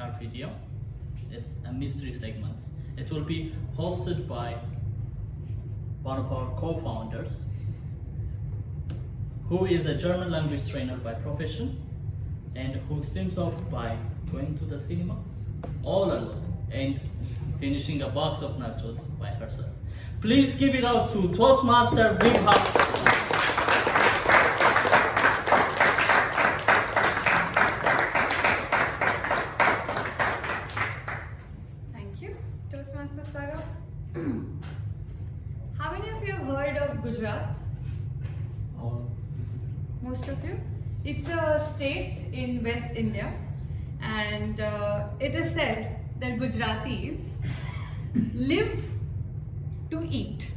short video. It's a mystery segment. It will be hosted by one of our co-founders, who is a German language trainer by profession, and who streams off by going to the cinema all alone and finishing a box of nachos by herself. Please give it out to Toastmaster Wimhart. Thank you, Toastmaster Saga. How many of you have heard of Gujarat? Most of you? It's a state in West India, and it is said that Gujaratis live to eat.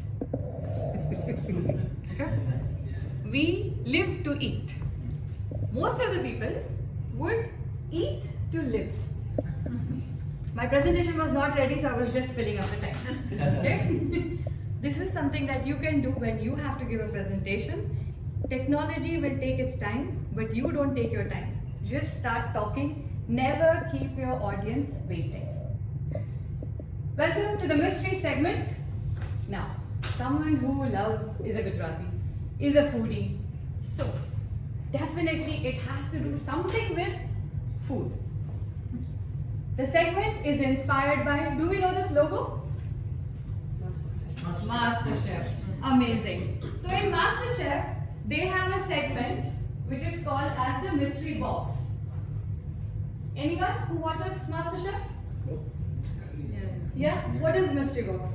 Okay? We live to eat. Most of the people would eat to live. My presentation was not ready, so I was just filling up the time. Okay? This is something that you can do when you have to give a presentation. Technology will take its time, but you don't take your time. Just start talking. Never keep your audience waiting. Welcome to the mystery segment. Now, someone who loves is a Gujarati, is a foodie. So, definitely it has to do something with food. The segment is inspired by, do we know this logo? MasterChef. Amazing. So in MasterChef, they have a segment which is called as the mystery box. Anyone who watches MasterChef? Yeah? What is mystery box?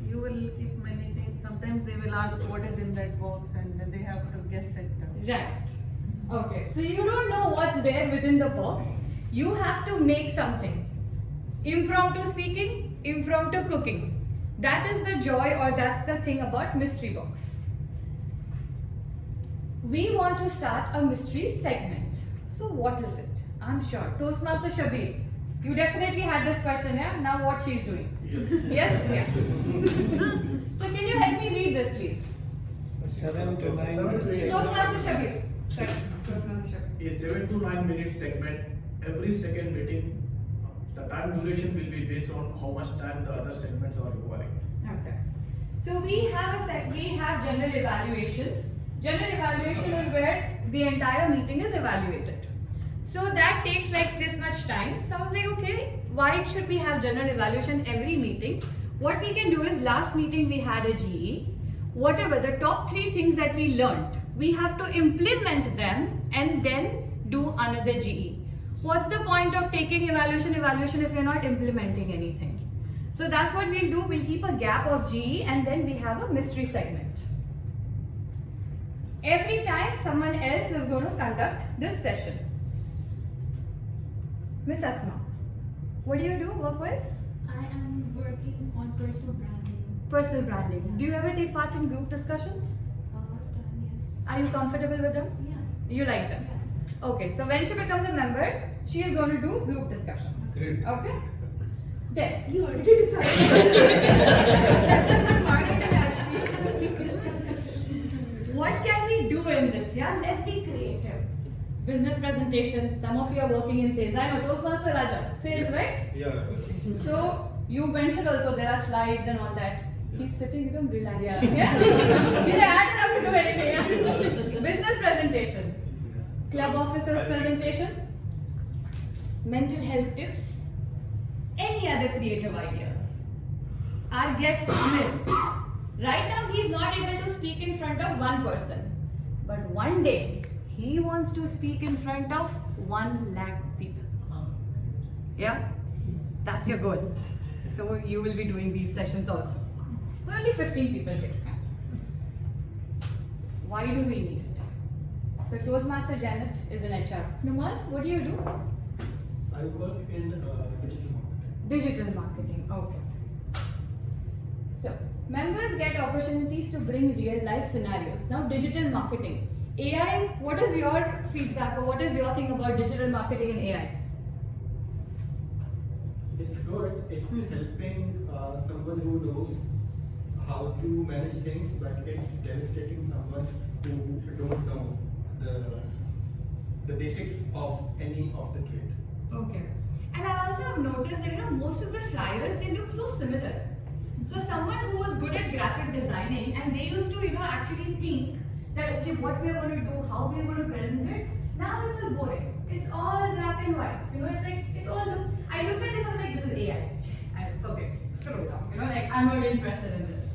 You will keep many things. Sometimes they will ask what is in that box and then they have to guess it. Right. Okay. So you don't know what's there within the box. You have to make something. Impromptu speaking, impromptu cooking. That is the joy, or that's the thing about mystery box. We want to start a mystery segment. So what is it? I'm sure. Toastmaster Shabir, you definitely had this question, yeah? Now what she's doing? Yes. Yes? Yeah. So can you help me read this, please? 7 to 9 7 to 8. Toastmaster Shabir. Sorry. Toastmaster Shabir. A 7 to 9 minute segment, every second meeting, the time duration will be based on how much time the other segments are requiring. Okay. So we have general evaluation. General evaluation is where the entire meeting is evaluated. So that takes like this much time. So I was like, okay, why should we have general evaluation every meeting? What we can do is, last meeting we had a GE. Whatever the top 3 things that we learned, we have to implement them and then do another GE. What's the point of taking evaluation if you're not implementing anything? So that's what we'll do. We'll keep a gap of GE and then we have a mystery segment. Every time someone else is going to conduct this session. Miss Asma, what do you do work-wise? I am working on personal branding. Personal branding. Do you ever take part in group discussions? Yes. Are you comfortable with them? Yeah. You like them? Okay, so when she becomes a member, she is going to do group discussions. Great. Okay? Then, You already decided. that's a good marketing actually. What can we do in this? Yeah, let's be creative. Business presentation. Some of you are working in sales. I know Toastmaster Raja, sales, right? Yeah. So you mentioned also there are slides and all that. He's sitting with them relaxed. Yeah. He's like, I don't have to do anything. Yeah? Business presentation. Club officers presentation. Mental health tips. Any other creative ideas? Our guest Amir. Right now he is not able to speak in front of one person. But one day he wants to speak in front of 1 lakh people. Yeah? That's your goal. So you will be doing these sessions also. We're only 15 people here. Why do we need it? So Toastmaster Janet is in HR. Numan, what do you do? I work in digital marketing. Digital marketing, okay. So, members get opportunities to bring real life scenarios. Now, digital marketing. AI, what is your feedback or what is your thing about digital marketing and AI? It's good. It's helping someone who knows how to manage things, but it's devastating someone who don't know the basics of any of the trade. Okay. have noticed that most of the flyers they look so similar. So someone who was good at graphic designing and they used to actually think that okay, what we are going to do, how we are going to present it. Now it's all boring. It's all black and white. It's like it all look. I look at this, I'm like, this is AI. Okay, scroll down. Like I'm not interested in this.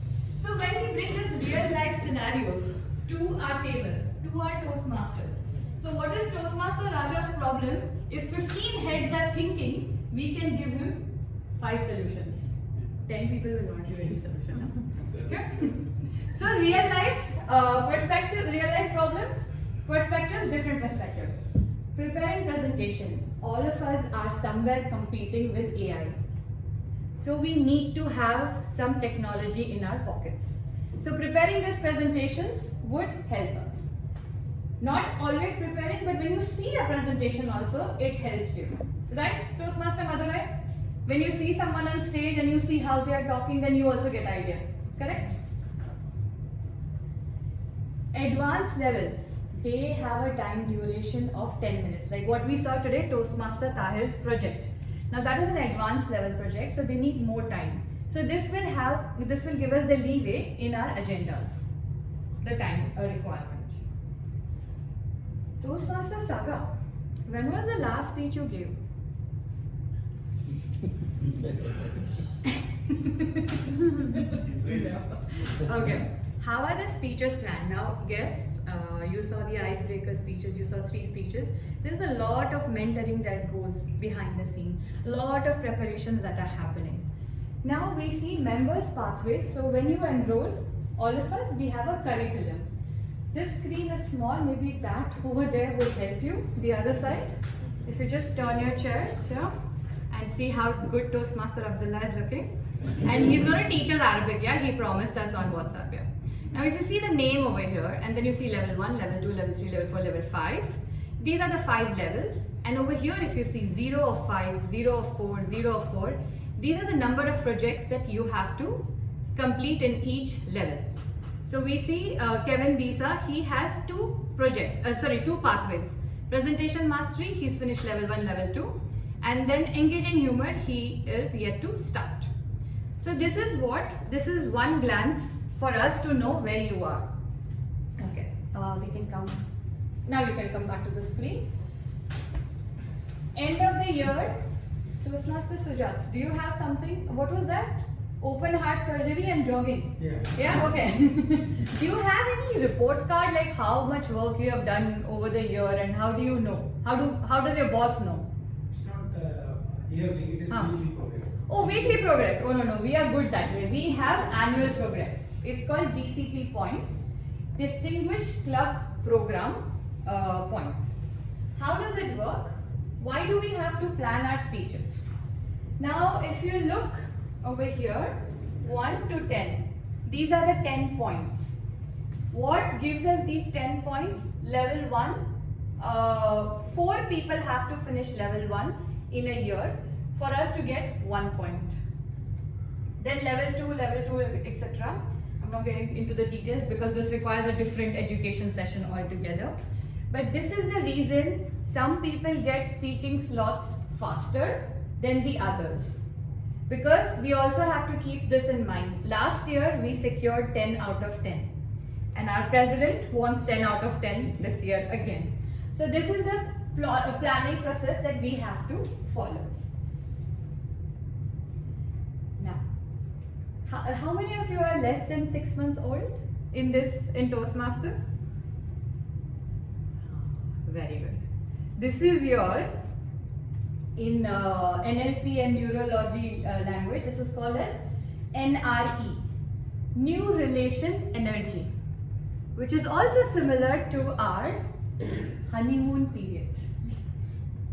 So when we bring this real life scenarios to our table, to our Toastmasters. So what is Toastmaster Raja's problem? If 15 heads are thinking, we can give him 5 solutions. 10 people will not give any solution. Okay? So real life perspective, real life problems, perspective, different perspective. Preparing presentation. All of us are somewhere competing with AI. So we need to have some technology in our pockets. So preparing these presentations would help us. Not always preparing, but when you see a presentation also, it helps you. Right, Toastmaster Madurai? When you see someone on stage and you see how they are talking, then you also get idea. Correct? Advanced levels, they have a time duration of 10 minutes. Like what we saw today, Toastmaster Tahir's project. Now that is an advanced level project, so they need more time. So this will give us the leeway in our agendas, the time requirement. Toastmaster Saga, when was the last speech you gave? Okay. How are the speeches planned? Now, guests, you saw the icebreaker speeches, you saw 3 speeches. There's a lot of mentoring that goes behind the scene, a lot of preparations that are happening. Now we see members' pathways. So when you enroll, all of us, we have a curriculum. This screen is small, maybe that over there will help you. The other side, if you just turn your chairs here and see how good Toastmaster Abdullah is looking. And he's going to teach us Arabic, yeah, he promised us on WhatsApp, yeah. Now if you see the name over here and then you see level 1, level 2, level 3, level 4, level 5. These are the 5 levels, and over here if you see 0 of 5, 0 of 4, 0 of 4, these are the number of projects that you have to complete in each level. So we see Kevin Bisa, he has 2 pathways. Presentation mastery, he's finished level 1, level 2, and then engaging humor, he is yet to start. So this is one glance for us to know where you are. Okay, we can come. Now you can come back to the screen. End of the year, Toastmaster Sujat, do you have something? What was that? Open heart surgery and jogging. Yeah. Yeah, okay. Do you have any report card like how much work you have done over the year and how do you know? How does your boss know? It's not yearly, it is weekly progress. Oh, weekly progress. Oh no, we are good that way. We have annual progress. It's called DCP points, Distinguished Club Program points. How does it work? Why do we have to plan our speeches? Now, if you look over here, 1 to 10, these are the 10 points. What gives us these 10 points? Level 1, 4 people have to finish level 1 in a year for us to get 1 point. Then level 2, etc. I'm not getting into the details because this requires a different education session altogether. But this is the reason some people get speaking slots faster than the others. Because we also have to keep this in mind. Last year we secured 10 out of 10. And our president wants 10 out of 10 this year again. So this is the planning process that we have to follow. Now, how many of you are less than 6 months old in Toastmasters? Very good. This is your, in NLP and neurology language, this is called as NRE, New Relation Energy, which is also similar to our honeymoon period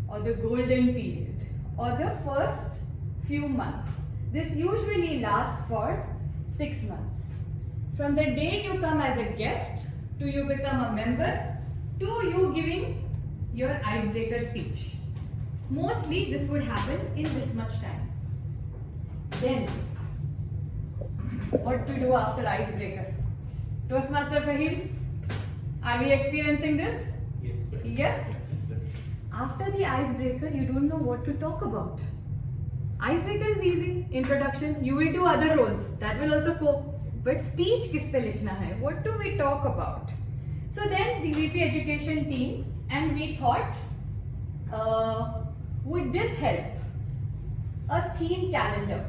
or the golden period or the first few months. This usually lasts for 6 months. From the day you come as a guest to you become a member to you giving your icebreaker speech. Mostly this would happen in this much time. Then, what to do after icebreaker? Toastmaster Fahim, are we experiencing this? Yes. After the icebreaker, you don't know what to talk about. Icebreaker is easy. Introduction. You will do other roles. That will also cope. But speech किस पे लिखना है? What do we talk about? So then the VP Education team and we thought, would this help? A theme calendar.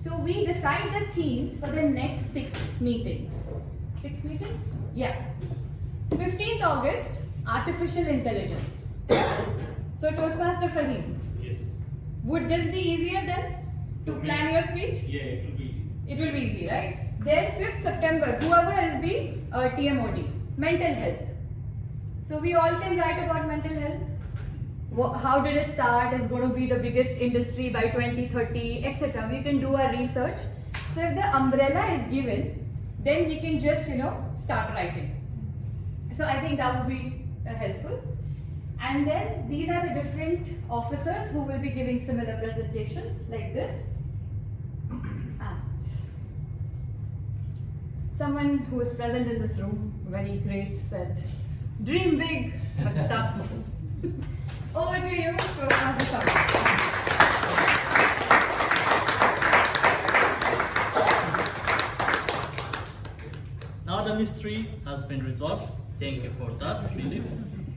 So we decide the themes for the next 6 meetings. 6 meetings? Yeah. 15th August, artificial intelligence. So Toastmaster Fahim, Yes. would this be easier then to plan your speech? Yeah, it will be easy. It will be easy, right? Then 5th September, whoever is the TMOD, mental health. So we all can write about mental health. How did it start? Is going to be the biggest industry by 2030, etc. We can do our research. So if the umbrella is given, then we can just start writing. So I think that would be helpful. And then these are the different officers who will be giving similar presentations like this. And someone who is present in this room, very great, said, "Dream big, but start small." Over to you, Professor Saurabh. Now the mystery has been resolved. Thank you for that relief.